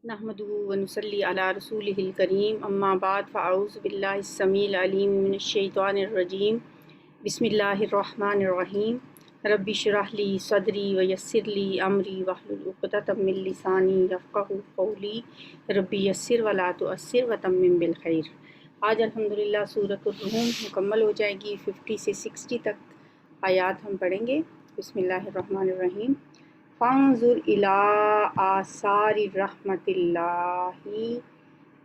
نحمده ونصلي على رسوله الكريم اما بعد فاعوذ بالله السميع العليم من الشيطان الرجيم بسم الله الرحمن الرحيم رب اشرح لي صدري ويسر لي امري واحلل عقدة من لساني يفقهوا قولي رب يسر ولا تعسر وتمم بالخير۔ آج الحمدللہ سورۃ الروم مکمل ہو جائے گی، 50 سے 60 تک آیات ہم پڑھیں گے۔ بسم اللہ الرحمن الرحیم۔ فانظر الی آثار رحمت اللہ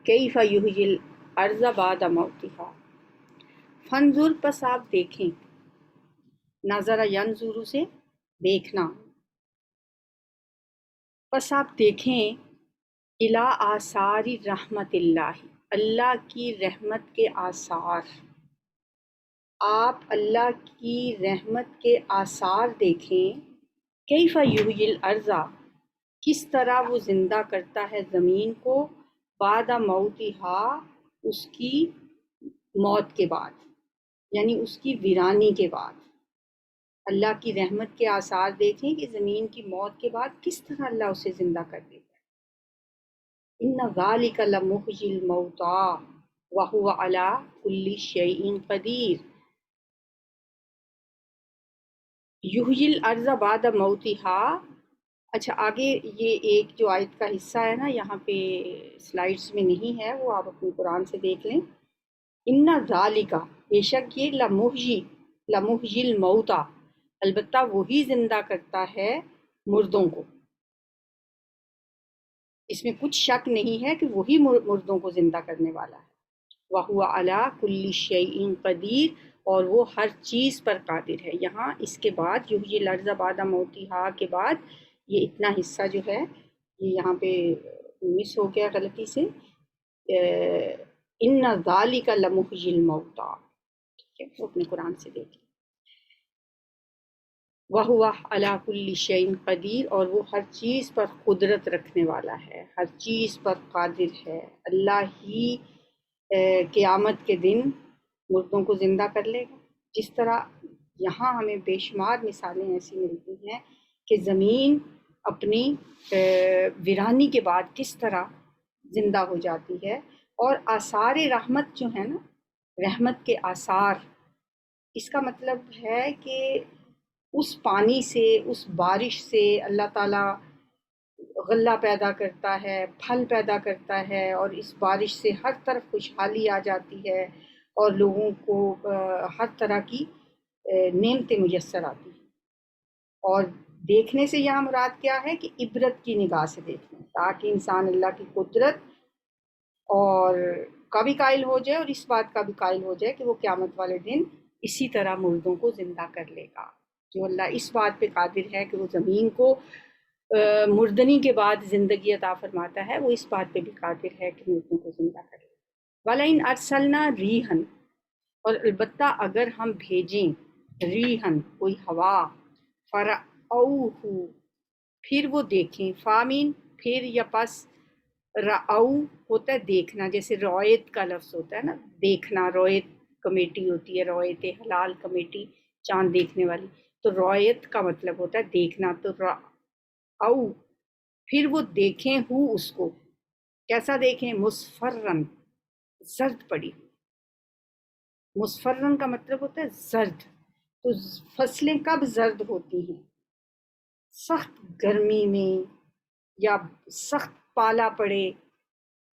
کیف یحیی الارض بعد موتہا۔ فانظر پس آپ دیکھیں، نظر ینظر سے دیکھنا، پس آپ دیکھیں الی آثار رحمت اللہ، اللہ کی رحمت کے آثار، آپ اللہ کی رحمت کے آثار دیکھیں۔ کیف یحیی الارض، کس طرح وہ زندہ کرتا ہے زمین کو، بعد موتہا، اس کی موت کے بعد، یعنی اس کی ویرانی کے بعد۔ اللہ کی رحمت کے آثار دیکھیں کہ زمین کی موت کے بعد کس طرح اللہ اسے زندہ کر دیتا ہے۔ ان ذالک لمحیی الموتیٰ وہو علی کل شیء قدیر۔ یحیی الارض بعد موتہا، اچھا آگے یہ ایک جو آیت کا حصہ ہے نا، یہاں پہ سلائیڈز میں نہیں ہے، وہ آپ اپنے قرآن سے دیکھ لیں۔ ان ذالک، بے شک یہ، لمحیی الموتیٰ، البتہ وہی زندہ کرتا ہے مردوں کو، اس میں کچھ شک نہیں ہے کہ وہی مردوں کو زندہ کرنے والا ہے۔ وَهُوَ عَلَىٰ كُلِّ شَيْءٍ قدیر، اور وہ ہر چیز پر قادر ہے۔ یہاں اس کے بعد یحیی الارض بعد موتہا کے بعد یہ اتنا حصہ جو ہے یہ یہاں پہ مس ہو گیا غلطی سے، ان ذالک لمحیی الموتیٰ، ٹھیک ہے، وہ اپنے قرآن سے دیکھیں۔ وَهُوَ عَلَىٰ كُلِّ شَيْءٍ قدیر، اور وہ ہر چیز پر قدرت رکھنے والا ہے، ہر چیز پر قادر ہے۔ اللہ ہی قیامت کے دن مردوں کو زندہ کر لے گا، جس طرح یہاں ہمیں بے شمار مثالیں ایسی ملتی ہیں کہ زمین اپنی ویرانی کے بعد کس طرح زندہ ہو جاتی ہے۔ اور آثار رحمت جو ہے نا، رحمت کے آثار، اس کا مطلب ہے کہ اس پانی سے، اس بارش سے اللہ تعالیٰ غلہ پیدا کرتا ہے، پھل پیدا کرتا ہے، اور اس بارش سے ہر طرف خوشحالی آ جاتی ہے اور لوگوں کو ہر طرح کی نعمتیں میسر آتی ہیں۔ اور دیکھنے سے یہاں مراد کیا ہے کہ عبرت کی نگاہ سے دیکھنا، تاکہ انسان اللہ کی قدرت اور کا بھی قائل ہو جائے، اور اس بات کا بھی قائل ہو جائے کہ وہ قیامت والے دن اسی طرح مردوں کو زندہ کر لے گا۔ جو اللہ اس بات پہ قادر ہے کہ وہ زمین کو مردنی کے بعد زندگی عطا فرماتا ہے، وہ اس بات پہ بھی قادر ہے کہ مردوں کو زندہ کرے۔ وَلَئِنْ أَرْسَلْنَا رِيحًا، اور البتہ اگر ہم بھیجیں ریحن، کوئی ہوا، فَرَأَوْهُ، پھر وہ دیکھیں، فامین پھر یا پس، رَأَو ہوتا ہے دیکھنا، جیسے رویت کا لفظ ہوتا ہے نا، دیکھنا، رویت کمیٹی ہوتی ہے، رویت حلال کمیٹی، چاند دیکھنے والی، تو رویت کا مطلب ہوتا ہے دیکھنا، تو او پھر وہ دیکھیں ہو اس کو، کیسا دیکھیں، مصفرن، زرد پڑی ہوئی۔ مصفرن کا مطلب ہوتا ہے زرد، تو فصلیں کب زرد ہوتی ہیں؟ سخت گرمی میں، یا سخت پالا پڑے،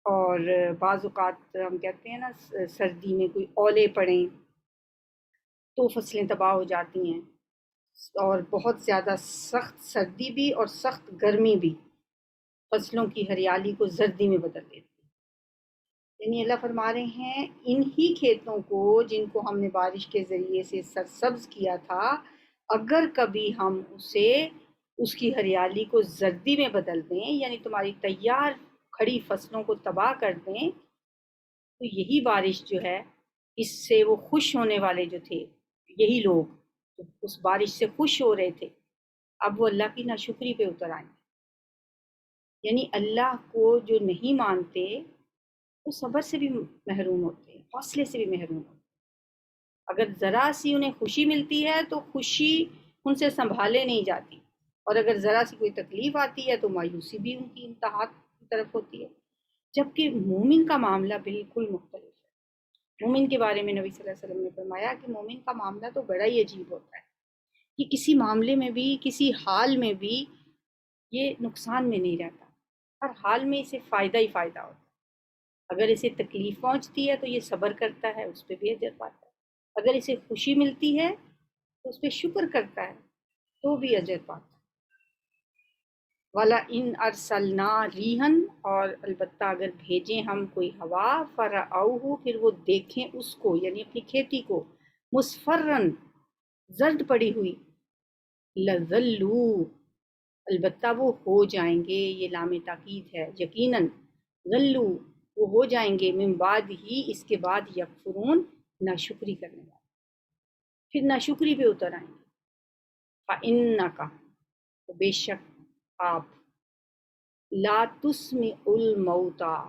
اور بعض اوقات ہم کہتے ہیں نا سردی میں کوئی اولے پڑیں تو فصلیں تباہ ہو جاتی ہیں، اور بہت زیادہ سخت سردی بھی اور سخت گرمی بھی فصلوں کی ہریالی کو زردی میں بدل دیتی ہے۔ یعنی اللہ فرما رہے ہیں انہی کھیتوں کو جن کو ہم نے بارش کے ذریعے سے سرسبز کیا تھا، اگر کبھی ہم اسے، اس کی ہریالی کو زردی میں بدل دیں، یعنی تمہاری تیار کھڑی فصلوں کو تباہ کر دیں، تو یہی بارش جو ہے، اس سے وہ خوش ہونے والے جو تھے، یہی لوگ جو اس بارش سے خوش ہو رہے تھے، اب وہ اللہ کی ناشکری پہ اتر آئیں۔ یعنی اللہ کو جو نہیں مانتے وہ صبر سے بھی محروم ہوتے ہیں، حوصلے سے بھی محروم ہوتے ہیں۔ اگر ذرا سی انہیں خوشی ملتی ہے تو خوشی ان سے سنبھالے نہیں جاتی، اور اگر ذرا سی کوئی تکلیف آتی ہے تو مایوسی بھی ان کی انتہا طرف ہوتی ہے، جبکہ مومن کا معاملہ بالکل مختلف ہے۔ مومن کے بارے میں نبی صلی اللہ علیہ وسلم نے فرمایا کہ مومن کا معاملہ تو بڑا ہی عجیب ہوتا ہے، کہ کسی معاملے میں بھی، کسی حال میں بھی یہ نقصان میں نہیں رہتا، ہر حال میں اسے فائدہ ہی فائدہ ہوتا ہے۔ اگر اسے تکلیف پہنچتی ہے تو یہ صبر کرتا ہے، اس پہ بھی اجر پاتا ہے۔ اگر اسے خوشی ملتی ہے تو اس پہ شکر کرتا ہے، تو بھی اجر پاتا ہے۔ والا ان ارسلنا ریحن، اور البتہ اگر بھیجیں ہم کوئی ہوا، فرعوہ پھر وہ دیکھیں اس کو، یعنی اپنی کھیتی کو، مصفرن زرد پڑی ہوئی، لذلوا البتہ وہ ہو جائیں گے، یہ لام تاکید ہے، یقیناً ذلوا وہ ہو جائیں گے، من بعد ہی اس کے بعد، یکفرون ناشکری کرنے والے، پھر ناشکری پہ اتر آئیں گے۔ فَإِنَّکَ تو بے شک آپ، لا تسمع الموتیٰ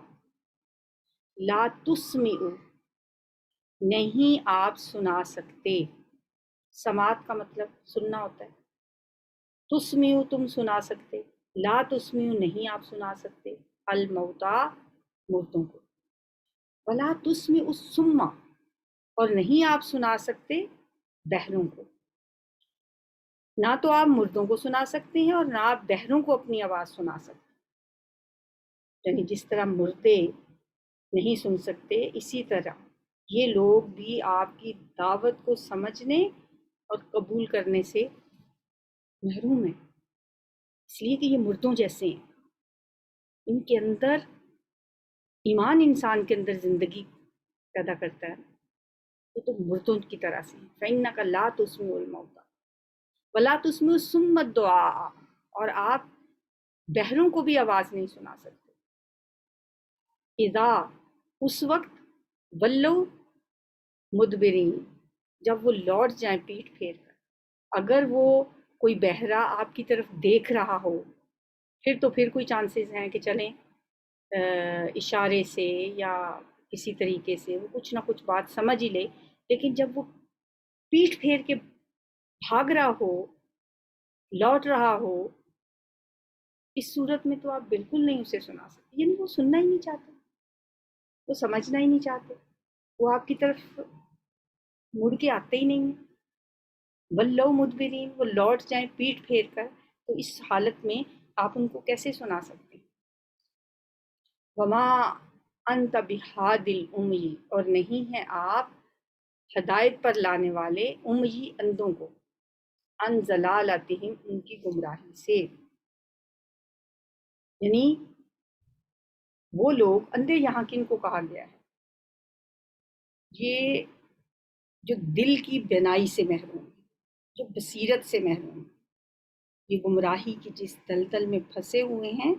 لا تسمع نہیں آپ سنا سکتے، سماعت کا مطلب سننا ہوتا ہے، تسمع تم سنا سکتے، لا تسمع نہیں آپ سنا سکتے، الموتیٰ مردوں کو، ولا تسمع الصم اور نہیں آپ سنا سکتے بہروں کو، نہ تو آپ مردوں کو سنا سکتے ہیں اور نہ آپ بہروں کو اپنی آواز سنا سکتے، یعنی جس طرح مردے نہیں سن سکتے، اسی طرح یہ لوگ بھی آپ کی دعوت کو سمجھنے اور قبول کرنے سے محروم ہیں، اس لیے کہ یہ مردوں جیسے ہیں، ان کے اندر ایمان انسان کے اندر زندگی پیدا کرتا ہے، وہ تو مردوں کی طرح سے ہیں۔ فَإِنَّكَ لَا تُسْمِعُ الْمَوْتَىٰ وَلَا تُسْمِعُ الصُّمَّ الدُّعَاءَ اور آپ بہروں کو بھی آواز نہیں سنا سکتے، اذا اس وقت، ولو مدبرین جب وہ لوٹ جائیں پیٹھ پھیر کر، اگر وہ کوئی بہرا آپ کی طرف دیکھ رہا ہو، پھر کوئی چانسز ہیں کہ چلیں اشارے سے یا کسی طریقے سے وہ کچھ نہ کچھ بات سمجھ ہی لے، لیکن جب وہ پیٹھ پھیر کے بھاگ رہا ہو، لوٹ رہا ہو، اس صورت میں تو آپ بالکل نہیں اسے سنا سکتے، یعنی وہ سننا ہی نہیں چاہتے، وہ سمجھنا ہی نہیں چاہتے، وہ آپ کی طرف مڑ کے آتے ہی نہیں ہیں۔ ولو مدبرین وہ لوٹ جائیں پیٹھ پھیر کر، تو اس حالت میں آپ ان کو کیسے سنا سکتے ہیں؟ وما انت بہاد العمی اور نہیں ہے آپ ہدایت پر لانے والے، امی اندھوں کو، ان ضلالتہم ان کی گمراہی سے، یعنی وہ لوگ اندھے یہاں کن کو کہا گیا ہے؟ یہ جو دل کی بینائی سے محروم ہے، جو بصیرت سے محروم ہے، یہ گمراہی کی جس دلدل میں پھنسے ہوئے ہیں،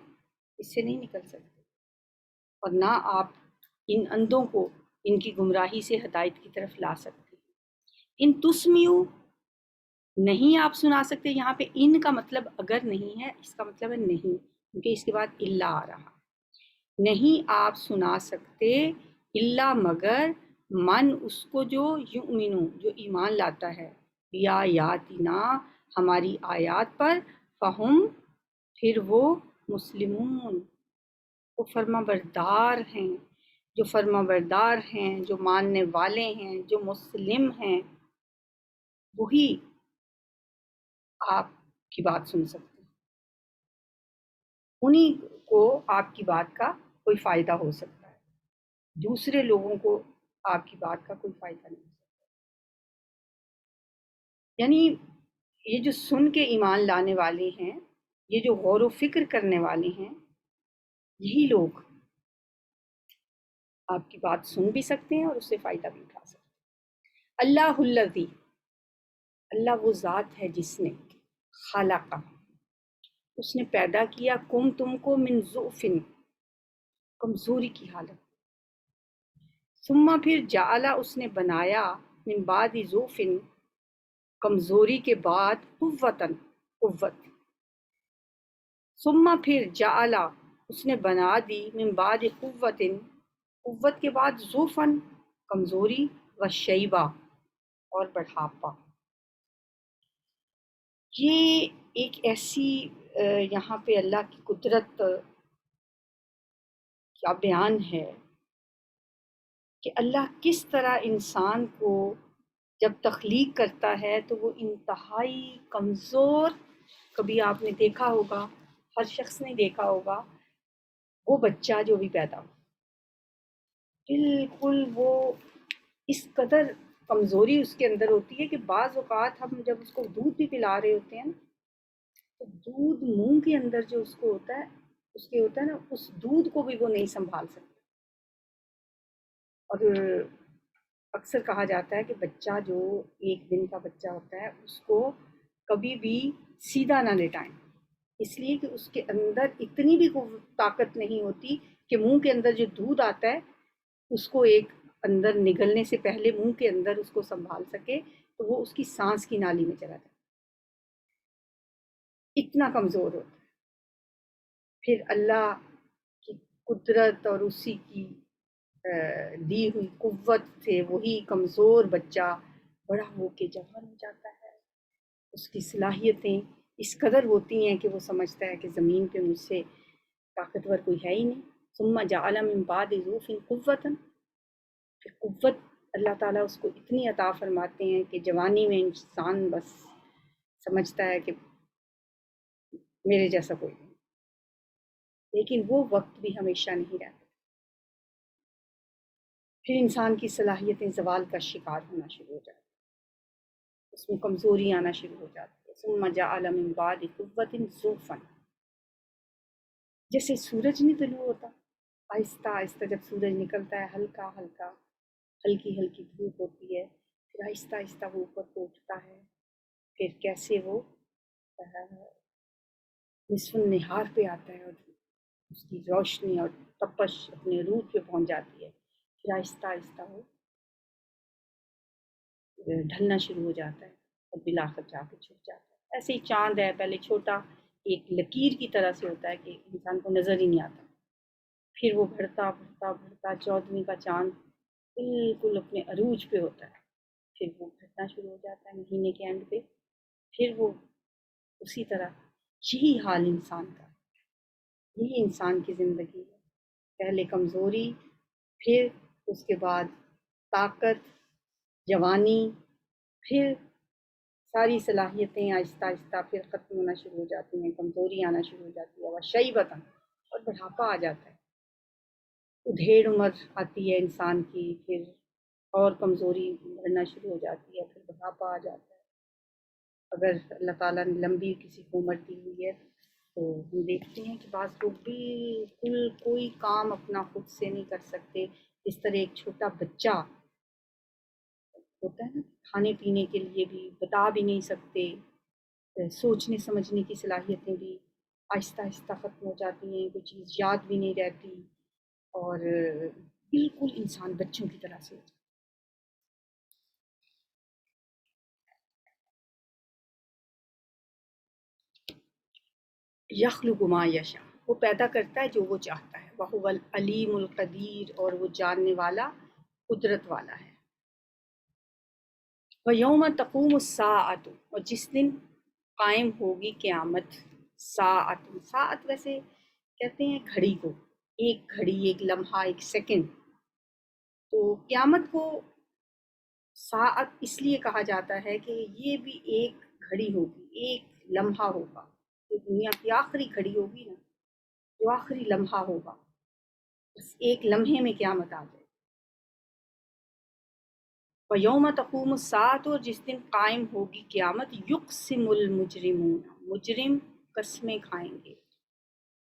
اس سے نہیں نکل سکتے، اور نہ آپ ان اندھوں کو ان کی گمراہی سے ہدایت کی طرف لا سکتے۔ ان تسمیو نہیں آپ سنا سکتے، یہاں پہ ان کا مطلب اگر نہیں ہے، اس کا مطلب ہے نہیں، کیونکہ اس کے بعد الا آ رہا، نہیں آپ سنا سکتے الا مگر من اس کو جو یؤمنو جو ایمان لاتا ہے، یا آیاتنا ہماری آیات پر، فہم پھر وہ مسلمون وہ فرما بردار ہیں، جو فرما بردار ہیں، جو ماننے والے ہیں، جو مسلم ہیں، وہی آپ کی بات سن سکتے ہیں، انہی کو آپ کی بات کا کوئی فائدہ ہو سکتا ہے، دوسرے لوگوں کو آپ کی بات کا کوئی فائدہ نہیں ہو سکتا۔ یعنی یہ جو سن کے ایمان لانے والے ہیں، یہ جو غور و فکر کرنے والے ہیں، یہی لوگ آپ کی بات سن بھی سکتے ہیں اور اس سے فائدہ بھی اٹھا سکتے ہیں۔ اللہ الذی اللہ وہ ذات ہے جس نے خلق اس نے پیدا کیا کم تم کو من ضعف کمزوری کی حالت، ثم پھر جعل اس نے بنایا من بعد ضعف کمزوری کے بعد قوتاً قوت، ثم پھر جعل اس نے بنا دی من بعد قوت قوت کے بعد ضعفاً کمزوری، و شیبہ اور بڑھاپا۔ یہ ایک ایسی یہاں پہ اللہ کی قدرت کیا بیان ہے کہ اللہ کس طرح انسان کو جب تخلیق کرتا ہے تو وہ انتہائی کمزور، کبھی آپ نے دیکھا ہوگا، ہر شخص نے دیکھا ہوگا، وہ بچہ جو بھی پیدا ہو بالکل وہ اس قدر کمزوری اس کے اندر ہوتی ہے کہ بعض اوقات ہم جب اس کو دودھ بھی پلا رہے ہوتے ہیں نا، تو دودھ منہ کے اندر جو اس کو ہوتا ہے، اس کے ہوتا ہے نا، اس دودھ کو بھی وہ نہیں سنبھال سکتا۔ اور اکثر کہا جاتا ہے کہ بچہ جو ایک دن کا بچہ ہوتا ہے اس کو کبھی بھی سیدھا نہ لٹائیں، اس لیے کہ اس کے اندر اتنی بھی طاقت نہیں ہوتی کہ منہ کے اندر جو دودھ آتا ہے اس کو ایک اندر نگلنے سے پہلے منہ کے اندر اس کو سنبھال سکے، تو وہ اس کی سانس کی نالی میں چلا جائے، اتنا کمزور ہوتا ہے۔ پھر اللہ کی قدرت اور اسی کی دی ہوئی قوت سے وہی کمزور بچہ بڑا ہو کے جوان ہو جاتا ہے، اس کی صلاحیتیں اس قدر ہوتی ہیں کہ وہ سمجھتا ہے کہ زمین پہ مجھ سے طاقتور کوئی ہے ہی نہیں۔ ثم جعل من بعد ضعف قوة، پھر قوت اللہ تعالیٰ اس کو اتنی عطا فرماتے ہیں کہ جوانی میں انسان بس سمجھتا ہے کہ میرے جیسا کوئی نہیں، لیکن وہ وقت بھی ہمیشہ نہیں رہتا، پھر انسان کی صلاحیتیں زوال کا شکار ہونا شروع ہو جاتی ہیں، اس میں کمزوری آنا شروع ہو جاتی ہے۔ ثم جعل من بعد قوة ضعفا، جیسے سورج نہیں طلوع ہوتا، آہستہ آہستہ جب سورج نکلتا ہے ہلکا ہلکا، ہلکی ہلکی دھوپ ہوتی ہے، پھر آہستہ آہستہ وہ اوپر کو اٹھتا ہے، پھر کیسے وہ نصف النہار پہ آتا ہے اور اس کی روشنی اور تپش اپنے عروج پہ پہنچ جاتی ہے، پھر آہستہ آہستہ وہ ڈھلنا شروع ہو جاتا ہے اور بالآخر جا کے چھپ جاتا ہے۔ ایسے ہی چاند ہے، پہلے چھوٹا ایک لکیر کی طرح سے ہوتا ہے کہ انسان کو نظر ہی نہیں آتا، پھر وہ بڑھتا بڑھتا بڑھتا 14ویں کا چاند بالکل اپنے عروج پہ ہوتا ہے، پھر وہ گھٹنا شروع ہو جاتا ہے مہینے کے اینڈ پہ، پھر وہ اسی طرح، یہی حال انسان کا، یہی انسان کی زندگی ہے، پہلے کمزوری، پھر اس کے بعد طاقت، جوانی، پھر ساری صلاحیتیں آہستہ آہستہ پھر ختم ہونا شروع ہو جاتی ہیں، کمزوری آنا شروع ہو جاتی ہے، وشیبۃ، اور بڑھاپا آ جاتا ہے، ادھیڑ عمر آتی ہے انسان کی، پھر اور کمزوری بڑھنا شروع ہو جاتی ہے، پھر بڑھاپا آ جاتا ہے۔ اگر اللہ تعالیٰ نے لمبی کسی کو عمر دی ہوئی ہے تو ہم دیکھتے ہیں کہ بعض لوگ بالکل کوئی کام اپنا خود سے نہیں کر سکتے، اس طرح ایک چھوٹا بچہ ہوتا ہے نا، کھانے پینے کے لیے بھی بتا بھی نہیں سکتے، سوچنے سمجھنے کی صلاحیتیں بھی آہستہ آہستہ ختم ہو جاتی ہیں، کوئی چیز یاد بھی نہیں رہتی، اور بالکل انسان بچوں کی طرح سے ہو جاتا ہے۔ یخلق ما یشاء، وہ پیدا کرتا ہے جو وہ چاہتا ہے، وہو العلیم القدیر، اور وہ جاننے والا قدرت والا ہے۔ وَيَوْمَ تَقُومُ السَّاعَةُ، اور جس دن قائم ہوگی قیامت، ساعت، ساعت ویسے کہتے ہیں گھڑی کو، ایک گھڑی، ایک لمحہ، ایک سیکنڈ، تو قیامت کو ساعت اس لیے کہا جاتا ہے کہ یہ بھی ایک گھڑی ہوگی، ایک لمحہ ہوگا، جو دنیا کی آخری گھڑی ہوگی نا، جو آخری لمحہ ہوگا، بس ایک لمحے میں قیامت آ جائے۔ وَيَوْمَ تَقُومُ السَّاعَةُ، اور جس دن قائم ہوگی قیامت، یقسم المجرمون، مجرم قسمیں کھائیں گے،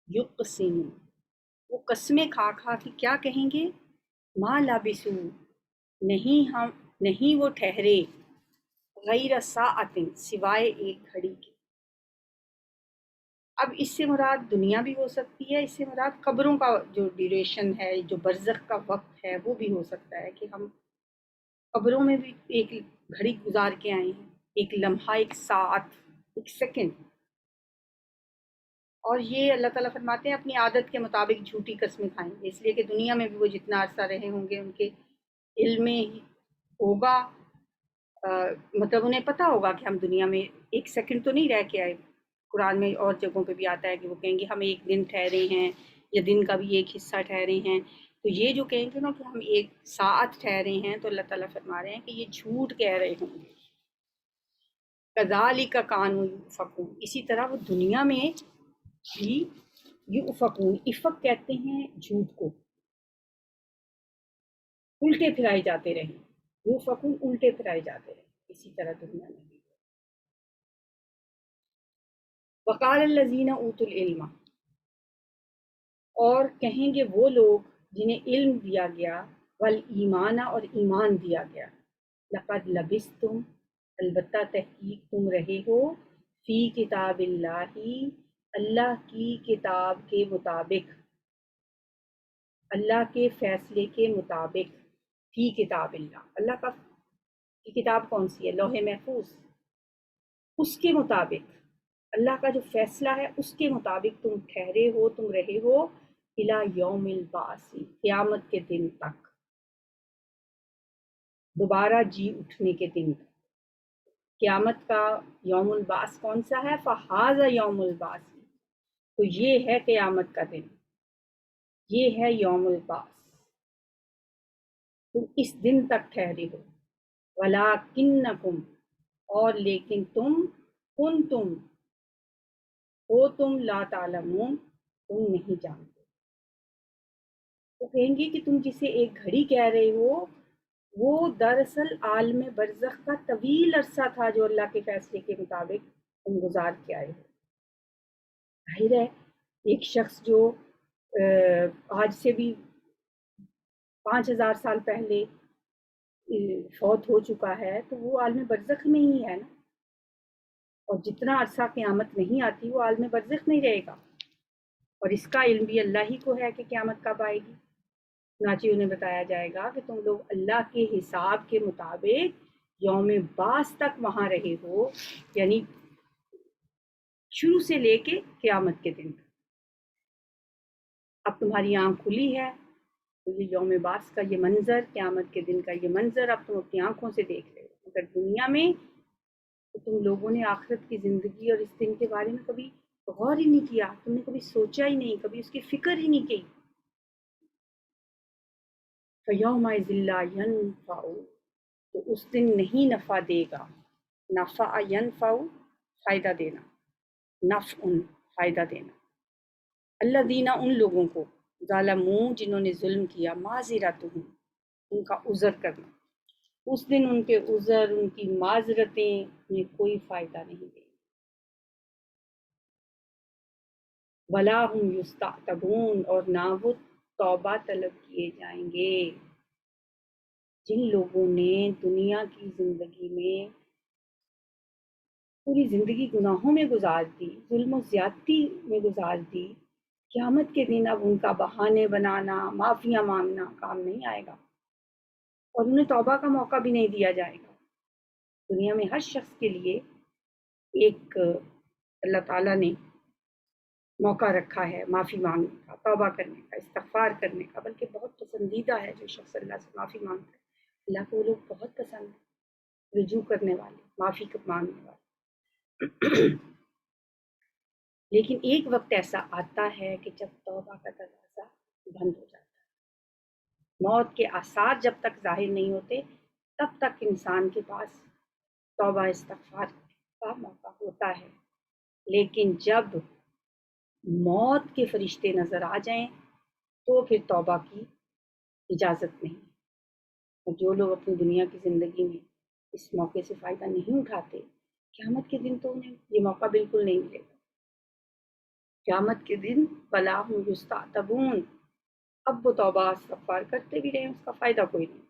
یقسم، وہ قسمیں کھا کھا کے کیا کہیں گے، ما لبثوا، نہیں وہ ٹھہرے، غیر ساعت، سوائے ایک گھڑی کے۔ اب اس سے مراد دنیا بھی ہو سکتی ہے، اس سے مراد قبروں کا جو ڈیوریشن ہے، جو برزخ کا وقت ہے، وہ بھی ہو سکتا ہے کہ ہم قبروں میں بھی ایک گھڑی گزار کے آئے ہیں، ایک لمحہ، ایک ساعت، ایک سیکنڈ۔ اور یہ اللہ تعالیٰ فرماتے ہیں اپنی عادت کے مطابق جھوٹی قسمیں کھائیں گے، اس لیے کہ دنیا میں بھی وہ جتنا عرصہ رہے ہوں گے ان کے علم میں ہوگا، مطلب انہیں پتہ ہوگا کہ ہم دنیا میں ایک سیکنڈ تو نہیں رہ کے آئے۔ قرآن میں اور جگہوں پہ بھی آتا ہے کہ وہ کہیں گے ہم ایک دن ٹھہرے ہیں، یا دن کا بھی ایک حصہ ٹھہرے ہیں، تو یہ جو کہیں گے نا کہ ہم ایک ساتھ ٹھہرے ہیں، تو اللہ تعالیٰ فرما رہے ہیں کہ یہ جھوٹ کہہ رہے ہوں گے۔ کذالک کانوا یؤفکون، اسی طرح وہ دنیا میں بھی یؤفکون، افک کہتے ہیں جھوٹ کو، الٹے پھرائے جاتے رہے، یؤفکون الٹے پھرائے جاتے رہے، اسی طرح دنیا میں بھی۔ وقال الذین اوتوا العلم، اور کہیں گے وہ لوگ جنہیں علم دیا گیا، والایمان، اور ایمان دیا گیا، لقد لبثتم، البتہ تحقیق تم رہے ہو، فی کتاب اللہ، اللہ کی کتاب کے مطابق، اللہ کے فیصلے کے مطابق، فی کتاب اللہ، اللہ کا کی کتاب کون سی ہے؟ لوح محفوظ، اس کے مطابق، اللہ کا جو فیصلہ ہے اس کے مطابق تم ٹھہرے ہو، تم رہے ہو، الی یوم البعث، قیامت کے دن تک، دوبارہ جی اٹھنے کے دن تک۔ قیامت کا یوم البعث کون سا ہے؟ فہذا یوم البعث، تو یہ ہے قیامت کا دن، یہ ہے یوم البعث، تم اس دن تک ٹھہرے ہو۔ وَلَٰكِنَّكُمْ، اور لیکن تم ہو تم لا تعلمون، تم نہیں جانتے۔ وہ کہیں گے کہ تم جسے ایک گھڑی کہہ رہے ہو، وہ دراصل عالم برزخ کا طویل عرصہ تھا جو اللہ کے فیصلے کے مطابق تم گزار کے آئے ہو۔ ظاہر ہے ایک شخص جو آج سے بھی 5000 سال پہلے فوت ہو چکا ہے، تو وہ عالم برزخ میں ہی ہے نا، اور جتنا عرصہ قیامت نہیں آتی وہ عالم برزخ نہیں رہے گا، اور اس کا علم بھی اللہ ہی کو ہے کہ قیامت کب آئے گی۔ چنانچہ انہیں بتایا جائے گا کہ تم لوگ اللہ کے حساب کے مطابق یوم بعث تک وہاں رہے ہو، یعنی شروع سے لے کے قیامت کے دن تک۔ اب تمہاری آنکھ کھلی ہے تو یہ یوم بعث کا یہ منظر، قیامت کے دن کا یہ منظر اب تم اپنی آنکھوں سے دیکھ رہے ہو، مگر دنیا میں تو تم لوگوں نے آخرت کی زندگی اور اس دن کے بارے میں کبھی غور ہی نہیں کیا، تم نے کبھی سوچا ہی نہیں، کبھی اس کی فکر ہی نہیں کی۔ فَيَوْمَئِذٍ لَا يَنفَعُ، تو اس دن نہیں نفع دے گا، نفع ینفع فائدہ دینا، نفع فائدہ دینا، الذین ان لوگوں کو، ظالمون جنہوں نے ظلم کیا، معذرتہم ان کا عذر کرنا، اس دن ان کے عذر، ان کی معذرتیں انہیں کوئی فائدہ نہیں دیں گی۔ ولا ہم یستعتبون، اور نہ وہ توبہ طلب کیے جائیں گے۔ جن لوگوں نے دنیا کی زندگی میں پوری زندگی گناہوں میں گزار دی، ظلم و زیادتی میں گزار دی، قیامت کے دن اب ان کا بہانے بنانا، معافیاں مانگنا کام نہیں آئے گا، اور انہیں توبہ کا موقع بھی نہیں دیا جائے گا۔ دنیا میں ہر شخص کے لیے ایک اللہ تعالیٰ نے موقع رکھا ہے معافی مانگنے کا، توبہ کرنے کا، استغفار کرنے کا، بلکہ بہت پسندیدہ ہے جو شخص اللہ سے معافی مانگتا ہے، اللہ کو وہ لوگ بہت پسند ہیں، رجوع کرنے والے، معافی مانگنے والے۔ لیکن ایک وقت ایسا آتا ہے کہ جب توبہ کا دروازہ بند ہو جاتا ہے، موت کے آثار جب تک ظاہر نہیں ہوتے تب تک انسان کے پاس توبہ استغفار کا موقع ہوتا ہے، لیکن جب موت کے فرشتے نظر آ جائیں تو پھر توبہ کی اجازت نہیں۔ اور جو لوگ اپنی دنیا کی زندگی میں اس موقع سے فائدہ نہیں اٹھاتے، قیامت کے دن تو انہیں یہ موقع بالکل نہیں ملے گا۔ قیامت کے دن ولا هم یستعتبون، اب وہ توبہ استغفار کرتے بھی رہیں، اس کا فائدہ کوئی نہیں۔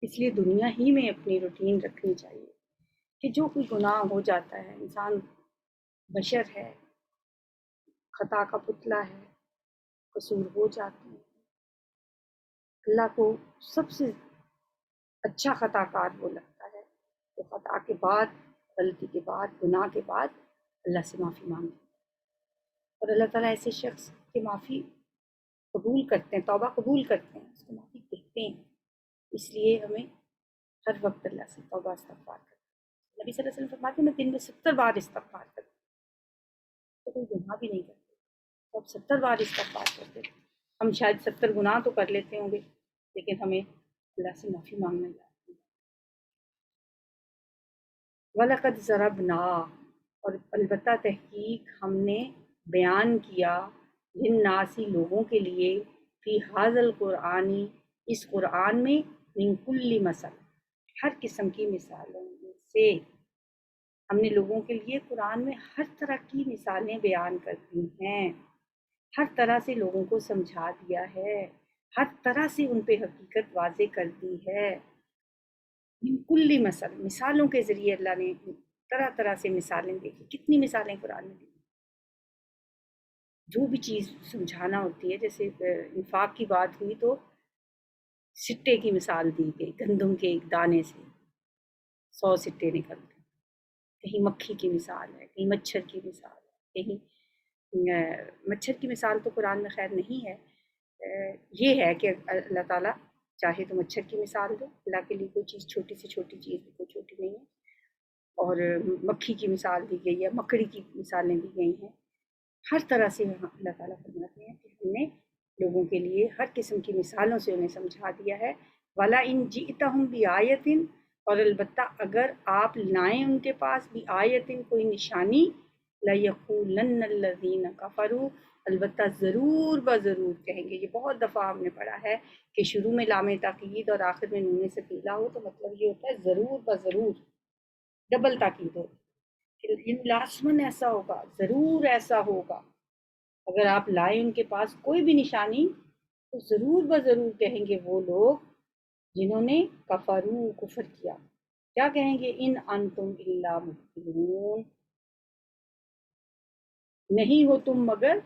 اس لیے دنیا ہی میں اپنی روٹین رکھنی چاہیے کہ جو کوئی گناہ ہو جاتا ہے، انسان بشر ہے، خطا کا پتلا ہے، قصور ہو جاتے ہیں، اللہ کو سب سے اچھا خطا کار وہ لگتا ہے، تو خطا کے بعد، غلطی کے بعد، گناہ کے بعد اللہ سے معافی مانگے، اور اللہ تعالیٰ ایسے شخص کی معافی قبول کرتے ہیں، توبہ قبول کرتے ہیں، اس کو معافی دیتے ہیں۔ اس لیے ہمیں ہر وقت اللہ سے توبہ استغفار کرتے ہیں۔ نبی صلی اللہ علیہ وسلم فرماتے ہیں میں دن میں 70 بار استغفار کرتی ہوں، تو کوئی گناہ بھی نہیں کرتے، اب 70 بار استغفار کرتے ہیں. ہم شاید 70 گناہ تو کر لیتے ہوں گے لیکن ہمیں اللہ سے معافی مانگنا یاد. وَلَقَدْ ضَرَبْنَا، اور البتہ تحقیق ہم نے بیان کیا، لِلنَّاسِ لوگوں کے لیے، فی ھذا القرآن اس قرآن میں، من کل مثل ہر قسم کی مثالوں میں سے. ہم نے لوگوں کے لیے قرآن میں ہر طرح کی مثالیں بیان کر دی ہیں، ہر طرح سے لوگوں کو سمجھا دیا ہے، ہر طرح سے ان پہ حقیقت واضح کر دی ہے. من کل مثل مثالوں کے ذریعے اللہ نے طرح طرح سے مثالیں دیکھی. کتنی مثالیں قرآن میں دی. جو بھی چیز سمجھانا ہوتی ہے، جیسے انفاق کی بات ہوئی تو سٹے کی مثال دی گئی، گندم کے ایک دانے سے 100 سٹے نکلتے. کہیں مکھی کی مثال ہے، کہیں مچھر کی مثال ہے، کہیں مچھر کی مثال تو قرآن میں خیر نہیں ہے. یہ ہے کہ اللہ تعالیٰ چاہے تو مچھر کی مثال دے، اللہ کے لیے کوئی چیز چھوٹی سے چھوٹی چیز کوئی چھوٹی نہیں ہے. اور مکھی کی مثال دی گئی ہے، مکڑی کی مثالیں دی گئی ہیں. ہر طرح سے اللہ تعالیٰ فرماتے ہیں کہ ہم نے لوگوں کے لیے ہر قسم کی مثالوں سے انہیں سمجھا دیا ہے. وَلَا إِن جِئْتَهُمْ بِآيَةٍ، اور البتہ اگر آپ لائیں ان کے پاس بِآيَةٍ کوئی نشانی، لَيَقُولَنَّ الَّذِينَ كَفَرُوا، البتہ ضرور بضرور کہیں گے. یہ بہت دفعہ ہم نے پڑھا ہے کہ شروع میں لام تاکید اور آخر میں نون ثقیلہ ہو تو مطلب یہ ہوتا ہے ضرور بضرور، ڈبل تاکید ہو. لازماً ایسا ہوگا، ضرور ایسا ہوگا. اگر آپ لائیں ان کے پاس کوئی بھی نشانی تو ضرور بضرور کہیں گے وہ لوگ جنہوں نے کفرو کفر کیا. کیا کہیں گے؟ ان انتم الا مبطلون، نہیں ہو تم مگر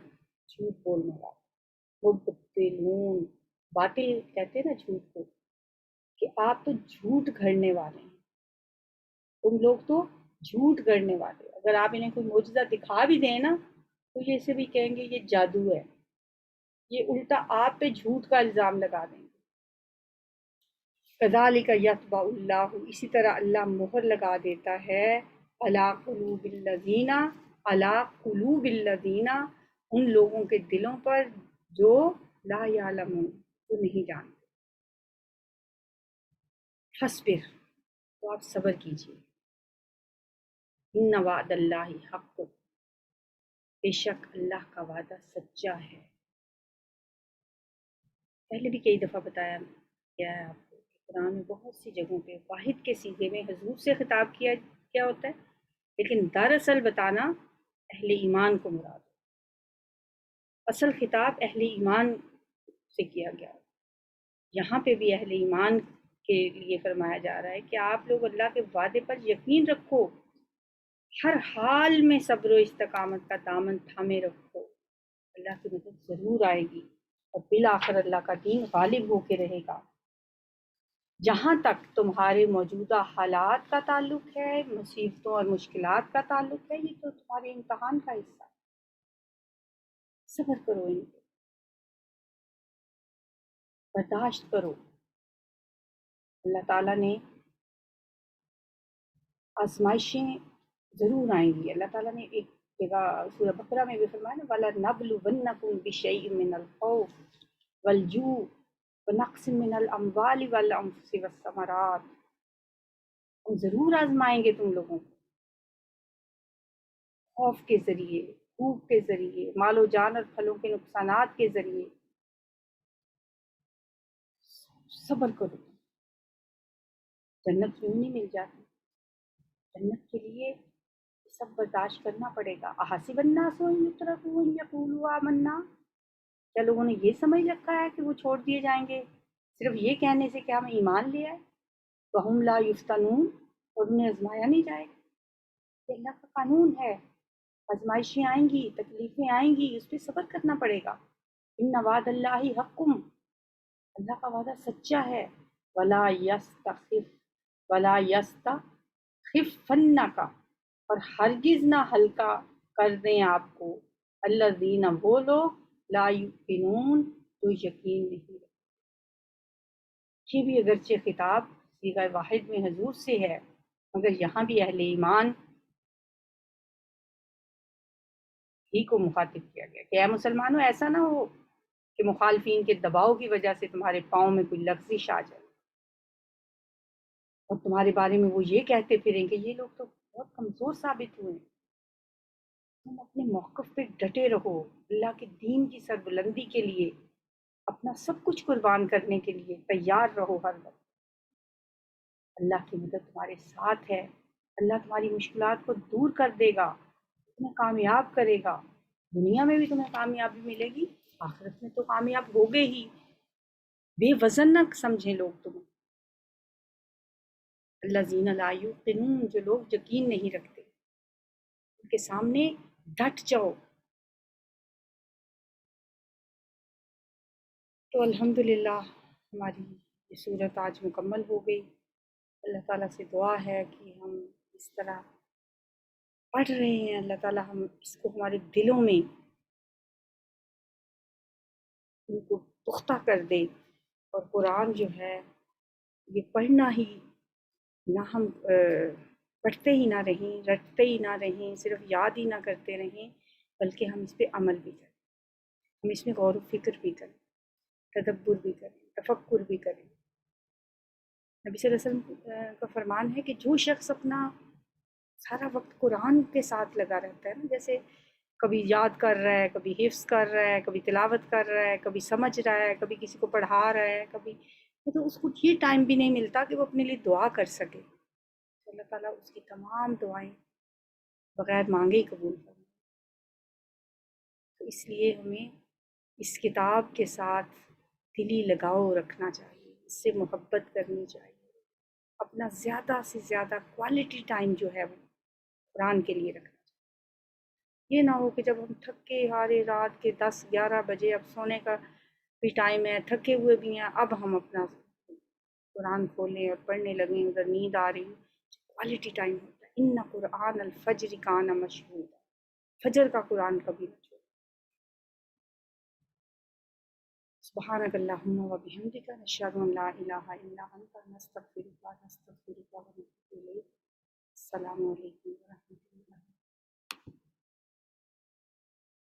جھوٹ بولنے والے. مبطلون، باطل کہتے ہیں نا جھوٹ کو، کہ آپ تو جھوٹ گھڑنے والے ہیں، تم لوگ تو جھوٹ گھڑنے والے. اگر آپ انہیں کوئی معجزہ دکھا بھی دیں نا تو یہ اسے بھی کہیں گے یہ جادو ہے، یہ الٹا آپ پہ جھوٹ کا الزام لگا دیں گے. کذالک یطبع اللہ، اسی طرح اللہ مہر لگا دیتا ہے، علی قلوب الذین، علی قلوب الذین، ان لوگوں کے دلوں پر جو لا یعلمون، جو نہیں جانتے. فاصبر، تو آپ صبر کیجیے. ان وعد اللہ حق، بے شک اللہ کا وعدہ سچا ہے. پہلے بھی کئی دفعہ بتایا گیا ہے آپ کو کہ قرآن میں بہت سی جگہوں پہ واحد کے صیغے میں حضور سے خطاب کیا ہوتا ہے، لیکن دراصل بتانا اہل ایمان کو مراد ہے. اصل خطاب اہل ایمان سے کیا گیا. یہاں پہ بھی اہل ایمان کے لیے فرمایا جا رہا ہے کہ آپ لوگ اللہ کے وعدے پر یقین رکھو، ہر حال میں صبر و استقامت کا دامن تھامے رکھو. اللہ کی مدد ضرور آئے گی اور بالآخر اللہ کا دین غالب ہو کے رہے گا. جہاں تک تمہارے موجودہ حالات کا تعلق ہے، مصیبتوں اور مشکلات کا تعلق ہے، یہ تو تمہارے امتحان کا حصہ ہے. صبر کرو، ان کو برداشت کرو. اللہ تعالیٰ نے آزمائشیں ضرور آئیں گی. اللہ تعالیٰ نے ایک جگہ سورہ بقرہ میں بھی فرمایا نا، وَلَنَبْلُوَنَّكُمْ بِشَيْءٍ مِّنَ الْخَوْفِ وَالْجُوعِ وَنَقْصٍ مِّنَ الْأَمْوَالِ وَالْأَنفُسِ وَالثَّمَرَاتِ. ہم ضرور آزمائیں گے تم لوگوں کو، خوف کے ذریعے، بھوک کے ذریعے، مال و جان اور پھلوں کے نقصانات کے ذریعے. صبر کرو. جنت کیوں نہیں مل جاتی؟ جنت کے لیے سب برداشت کرنا پڑے گا. احسب الناس ان یترکوا ان یقولوا آمنا، کیا لوگوں نے یہ سمجھ رکھا ہے کہ وہ چھوڑ دیے جائیں گے صرف یہ کہنے سے کہ ہم ایمان لے آئے؟ وہم لا یفتنون، اور انہیں آزمایا نہیں جائے گا. یہ اللہ کا قانون ہے، آزمائشیں آئیں گی، تکلیفیں آئیں گی، اس پہ صبر کرنا پڑے گا. ان وعد اللہ حق، اللہ کا وعدہ سچا ہے. ولا یستخف ولا یستخفنک، اور ہرگز نہ ہلکا کر دیں آپ کو، الذین وہ لوگ، لا یؤمنون جو یقین نہیں رکھتے. یہ بھی اگرچہ خطاب صیغہ واحد میں حضور سے ہے، مگر یہاں بھی اہل ایمان ہی کو مخاطب کیا گیا کہ اے مسلمانوں ایسا نہ ہو کہ مخالفین کے دباؤ کی وجہ سے تمہارے پاؤں میں کوئی لغزش آ جائے اور تمہارے بارے میں وہ یہ کہتے پھریں کہ یہ لوگ تو بہت کمزور ثابت ہوئے ہیں۔ تم اپنے موقف پہ ڈٹے رہو، اللہ کے دین کی سربلندی کے لیے اپنا سب کچھ قربان کرنے کے لیے تیار رہو ہر وقت۔ اللہ کی مدد تمہارے ساتھ ہے، اللہ تمہاری مشکلات کو دور کر دے گا، تمہیں کامیاب کرے گا، دنیا میں بھی تمہیں کامیابی ملے گی، آخرت میں تو کامیاب ہوگے ہی۔ بے وزن نہ سمجھیں لوگ تمہیں، الذین لا یوقنون، جو لوگ یقین نہیں رکھتے، ان کے سامنے ڈٹ جاؤ۔ تو الحمدللہ ہماری یہ صورت آج مکمل ہو گئی۔ اللہ تعالیٰ سے دعا ہے کہ ہم اس طرح پڑھ رہے ہیں، اللہ تعالیٰ ہم اس کو ہمارے دلوں میں ان کو پختہ کر دے، اور قرآن جو ہے یہ پڑھنا ہی نہ ہم پڑھتے ہی نہ رہیں، رٹتے ہی نہ رہیں، صرف یاد ہی نہ کرتے رہیں، بلکہ ہم اس پہ عمل بھی کریں، ہم اس میں غور و فکر بھی کریں، تدبر بھی کریں، تفکر بھی کریں۔ نبی صلی اللہ علیہ وسلم کا فرمان ہے کہ جو شخص اپنا سارا وقت قرآن کے ساتھ لگا رہتا ہے نا، جیسے کبھی یاد کر رہا ہے، کبھی حفظ کر رہا ہے، کبھی تلاوت کر رہا ہے، کبھی سمجھ رہا ہے، کبھی کسی کو پڑھا رہا ہے، کبھی تو اس کو یہ ٹائم بھی نہیں ملتا کہ وہ اپنے لیے دعا کر سکے، تو اللہ تعالیٰ اس کی تمام دعائیں بغیر مانگے ہی قبول کریں۔ تو اس لیے ہمیں اس کتاب کے ساتھ دلی لگاؤ رکھنا چاہیے، اس سے محبت کرنی چاہیے، اپنا زیادہ سے زیادہ کوالٹی ٹائم جو ہے وہ قرآن کے لیے رکھنا چاہیے۔ یہ نہ ہو کہ جب ہم تھکے ہارے رات کے 10-11 بجے، اب سونے کا بھی ٹائم ہے، تھکے ہوئے بھی ہیں، اب ہم اپنا قرآن کھولیں اور پڑھنے لگیں، اگر نیند آ رہی کوالٹی ٹائم ہوتا ہے۔ ان قرآن الفجر کان مشہودا، فجر کا قرآن کبھی نہ چھوڑیں۔ سبحانک اللہم و بحمدک، نشہد ان لا الہ الا انت، نستغفرک ونتوب الیک۔ السلام علیکم۔